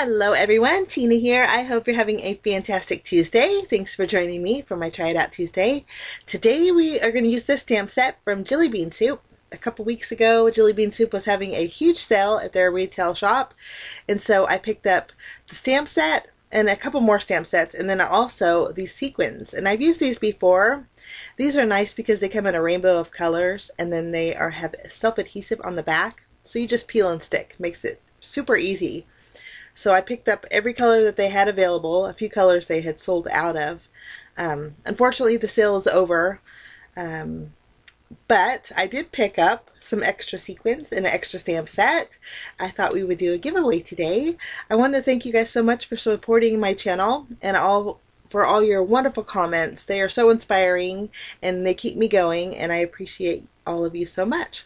Hello everyone, Tina here. I hope you're having a fantastic Tuesday. Thanks for joining me for my Try It Out Tuesday. Today we are going to use this stamp set from Jillibean Soup. A couple weeks ago, Jillibean Soup was having a huge sale at their retail shop, and so I picked up the stamp set and a couple more stamp sets, and then also these sequins. And I've used these before. These are nice because they come in a rainbow of colors, and then they have self-adhesive on the back, so you just peel and stick. Makes it super easy. So I picked up every color that they had available. A few colors they had sold out of. Unfortunately, the sale is over. But I did pick up some extra sequins and an extra stamp set. I thought we would do a giveaway today. I want to thank you guys so much for supporting my channel and for all your wonderful comments. They are so inspiring and they keep me going, and I appreciate all of you so much.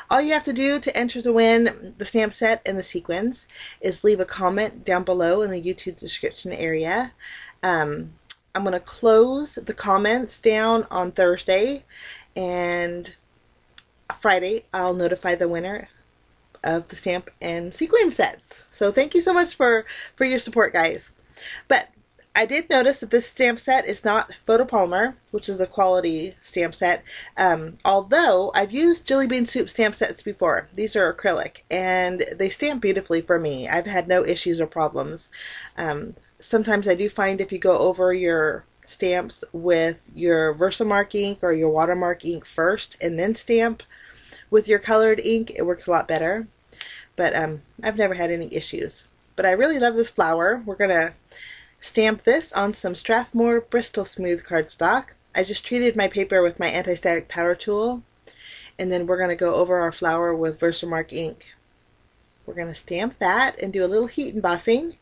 All you have to do to enter to win the stamp set and the sequins is leave a comment down below in the YouTube description area. I'm going to close the comments down on Thursday, and Friday I'll notify the winner of the stamp and sequin sets. So thank you so much for your support, guys. But I did notice that this stamp set is not photopolymer, which is a quality stamp set, although I've used Jillibean Soup stamp sets before. These are acrylic, and they stamp beautifully for me. I've had no issues or problems. Sometimes I do find if you go over your stamps with your Versamark ink or your watermark ink first and then stamp with your colored ink, it works a lot better. But I've never had any issues. But I really love this flower. We're going to stamp this on some Strathmore Bristol Smooth cardstock. I just treated my paper with my anti-static powder tool, and then we're going to go over our flower with Versamark ink. We're going to stamp that and do a little heat embossing.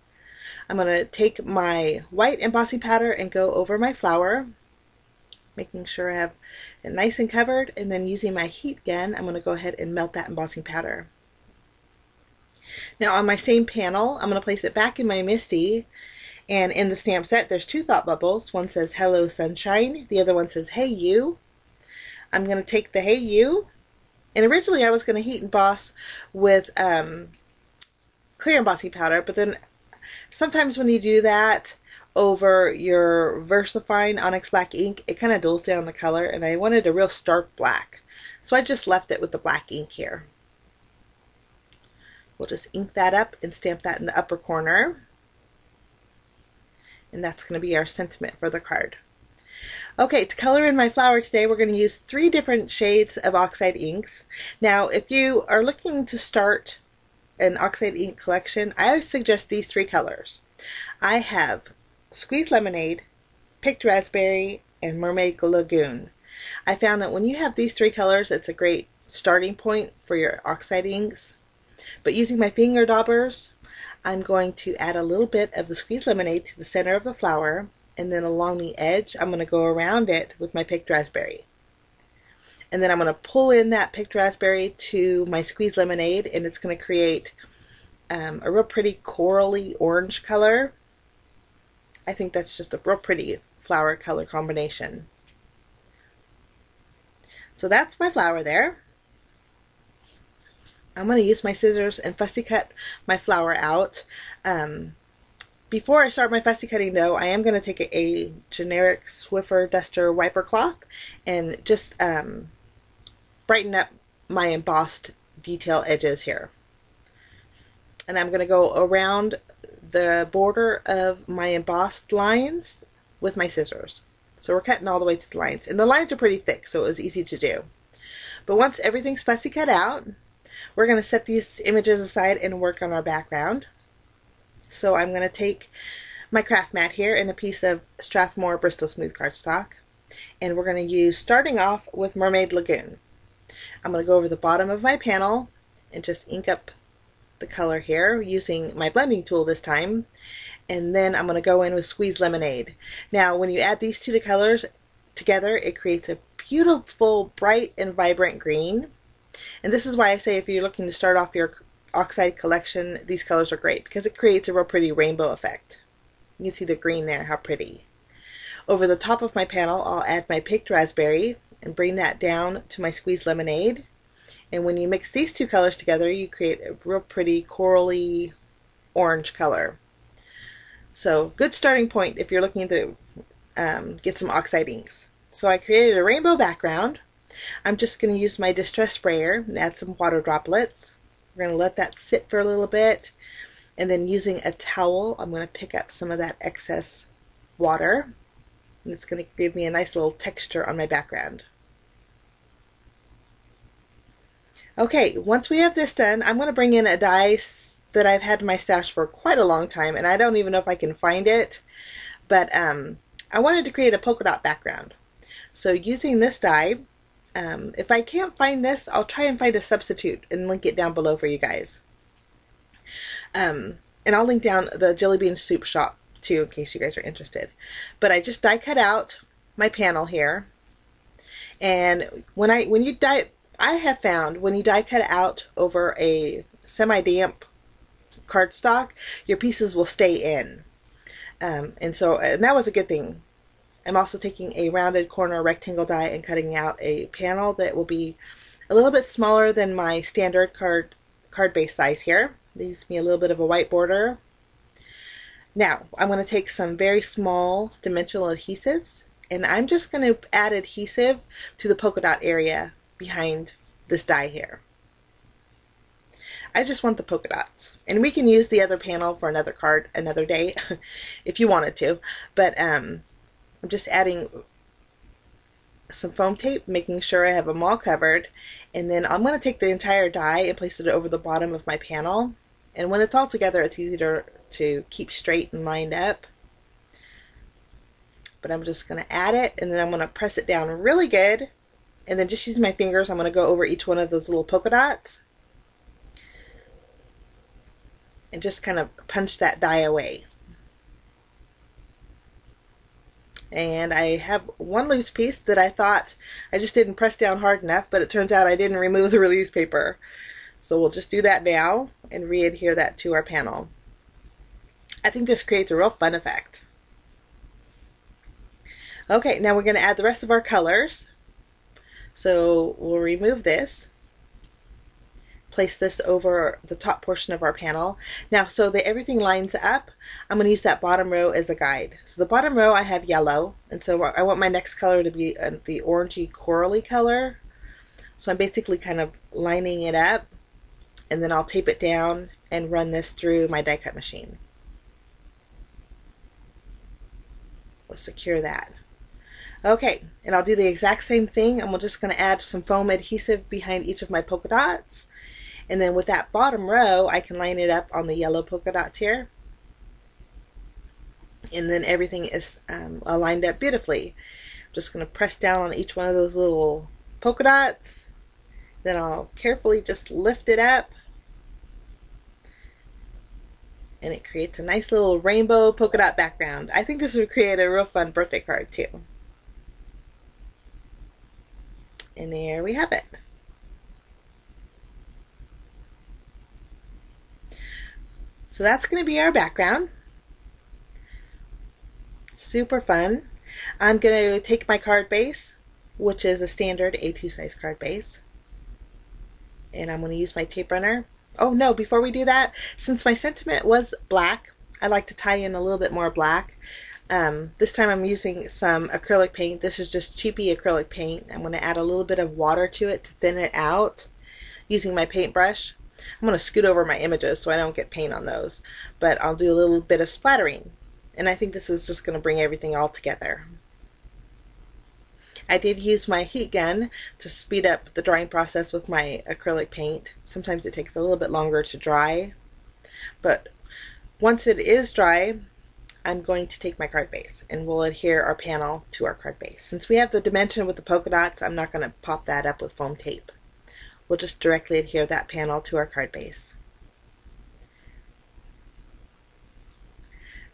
I'm going to take my white embossing powder and go over my flower, making sure I have it nice and covered, and then using my heat gun, I'm going to go ahead and melt that embossing powder. Now on my same panel, I'm going to place it back in my MISTI. And in the stamp set, there's two thought bubbles. One says, "Hello Sunshine." The other one says, "Hey You." I'm going to take the "Hey You," and originally I was going to heat emboss with clear embossing powder, but then sometimes when you do that over your VersaFine Onyx Black ink, it kind of dulls down the color, and I wanted a real stark black. So I just left it with the black ink here. We'll just ink that up and stamp that in the upper corner. And that's going to be our sentiment for the card. Okay, to color in my flower today, we're going to use 3 different shades of oxide inks. Now, if you are looking to start an oxide ink collection, I suggest these 3 colors. I have Squeezed Lemonade, Picked Raspberry, and Mermaid Lagoon. I found that when you have these 3 colors, it's a great starting point for your oxide inks. But using my finger daubers, I'm going to add a little bit of the Squeezed Lemonade to the center of the flower, and then along the edge I'm going to go around it with my Picked Raspberry. And then I'm going to pull in that Picked Raspberry to my Squeezed Lemonade, and it's going to create a real pretty corally orange color. I think that's just a real pretty flower color combination. So that's my flower there. I'm going to use my scissors and fussy cut my flower out. Before I start my fussy cutting though, I am going to take a generic Swiffer Duster wiper cloth and just brighten up my embossed detail edges here. And I'm going to go around the border of my embossed lines with my scissors. So we're cutting all the way to the lines. And the lines are pretty thick, so it was easy to do. But once everything's fussy cut out, we're going to set these images aside and work on our background. So I'm going to take my craft mat here and a piece of Strathmore Bristol Smooth cardstock, and we're going to use, starting off with Mermaid Lagoon. I'm going to go over the bottom of my panel and just ink up the color here using my blending tool this time, and then I'm going to go in with Squeezed Lemonade. Now when you add these 2 colors together, it creates a beautiful bright and vibrant green. And this is why I say if you're looking to start off your oxide collection, these colors are great because it creates a real pretty rainbow effect. You can see the green there, how pretty. Over the top of my panel, I'll add my Picked Raspberry and bring that down to my Squeezed Lemonade. And when you mix these 2 colors together, you create a real pretty corally orange color. So good starting point if you're looking to get some oxide inks. So I created a rainbow background. I'm just going to use my distress sprayer and add some water droplets. We're going to let that sit for a little bit, and then using a towel I'm going to pick up some of that excess water, and it's going to give me a nice little texture on my background. Okay, once we have this done, I'm going to bring in a dye that I've had in my stash for quite a long time, and I don't even know if I can find it, but I wanted to create a polka dot background. So using this dye, if I can't find this, I'll try and find a substitute and link it down below for you guys. And I'll link down the Jillibean soup shop too in case you guys are interested. But I just die cut out my panel here, and when you die, I have found when you die cut out over a semi-damp cardstock, your pieces will stay in. And that was a good thing. I'm also taking a rounded corner rectangle die and cutting out a panel that will be a little bit smaller than my standard card base size here. Leaves me a little bit of a white border. Now I'm going to take some very small dimensional adhesives, and I'm just going to add adhesive to the polka dot area behind this die here. I just want the polka dots, and we can use the other panel for another card another day if you wanted to, but I'm just adding some foam tape, making sure I have them all covered, and then I'm going to take the entire die and place it over the bottom of my panel, and when it's all together it's easier to keep straight and lined up. But I'm just going to add it, and then I'm going to press it down really good, and then just using my fingers I'm going to go over each one of those little polka dots and just kind of punch that die away. And I have one loose piece that I thought I just didn't press down hard enough, but it turns out I didn't remove the release paper. So we'll just do that now and re-adhere that to our panel. I think this creates a real fun effect. Okay, now we're going to add the rest of our colors. So we'll remove this, place this over the top portion of our panel. Now, so that everything lines up, I'm going to use that bottom row as a guide. So the bottom row I have yellow, and so I want my next color to be the orangey corally color. So I'm basically kind of lining it up, and then I'll tape it down and run this through my die cut machine. We'll secure that. Okay, and I'll do the exact same thing, and we're just going to add some foam adhesive behind each of my polka dots. And then with that bottom row, I can line it up on the yellow polka dots here. And then everything is lined up beautifully. I'm just going to press down on each one of those little polka dots. Then I'll carefully just lift it up. And it creates a nice little rainbow polka dot background. I think this would create a real fun birthday card too. And there we have it. So that's going to be our background. Super fun. I'm going to take my card base, which is a standard A2 size card base, and I'm going to use my tape runner. Oh no, before we do that, since my sentiment was black, I like to tie in a little bit more black. This time I'm using some acrylic paint. This is just cheapy acrylic paint. I'm going to add a little bit of water to it to thin it out using my paintbrush. I'm going to scoot over my images so I don't get paint on those, but I'll do a little bit of splattering, and I think this is just going to bring everything all together. I did use my heat gun to speed up the drying process with my acrylic paint. Sometimes it takes a little bit longer to dry, but once it is dry, I'm going to take my card base and we'll adhere our panel to our card base. Since we have the dimension with the polka dots, I'm not going to pop that up with foam tape. We'll just directly adhere that panel to our card base.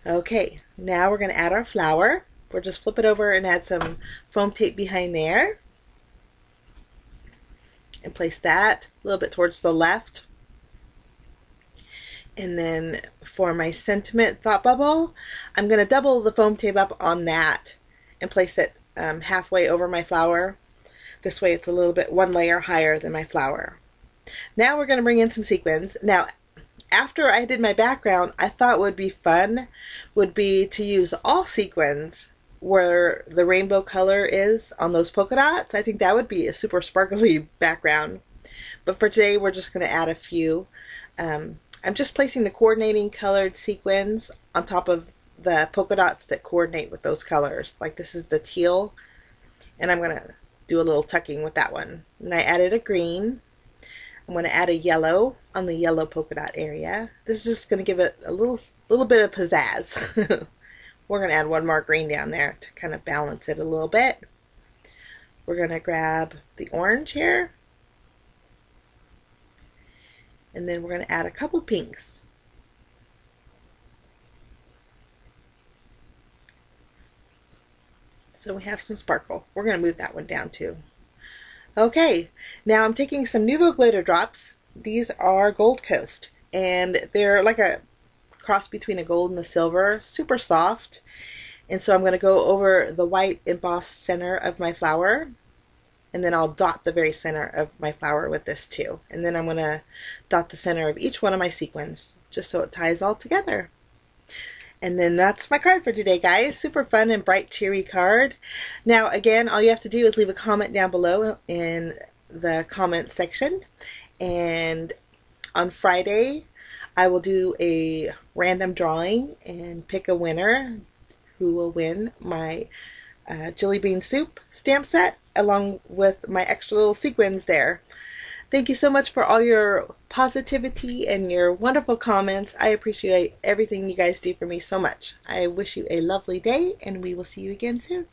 Okay, now we're going to add our flower. We'll just flip it over and add some foam tape behind there. And place that a little bit towards the left. And then for my sentiment thought bubble, I'm going to double the foam tape up on that and place it halfway over my flower. This way it's a little bit one layer higher than my flower. Now we're going to bring in some sequins. Now after I did my background, I thought would be fun would be to use all sequins where the rainbow color is on those polka dots. I think that would be a super sparkly background. But for today, we're just going to add a few. I'm just placing the coordinating colored sequins on top of the polka dots that coordinate with those colors. Like this is the teal, and I'm going to do a little tucking with that one. And I added a green. I'm going to add a yellow on the yellow polka dot area. This is just going to give it a little bit of pizzazz. We're going to add one more green down there to kind of balance it a little bit. We're going to grab the orange here. And then we're going to add a couple pinks. So we have some sparkle. We're going to move that one down too. Okay, now I'm taking some Nuvo glitter drops. These are Gold Coast, and they're like a cross between a gold and a silver, super soft. And so I'm going to go over the white embossed center of my flower, and then I'll dot the very center of my flower with this too. And then I'm going to dot the center of each one of my sequins, just so it ties all together. And then that's my card for today, guys. Super fun and bright, cheery card. Now, again, all you have to do is leave a comment down below in the comment section. And on Friday, I will do a random drawing and pick a winner who will win my Jillibean soup stamp set along with my extra little sequins there. Thank you so much for all your positivity and your wonderful comments. I appreciate everything you guys do for me so much. I wish you a lovely day, and we will see you again soon.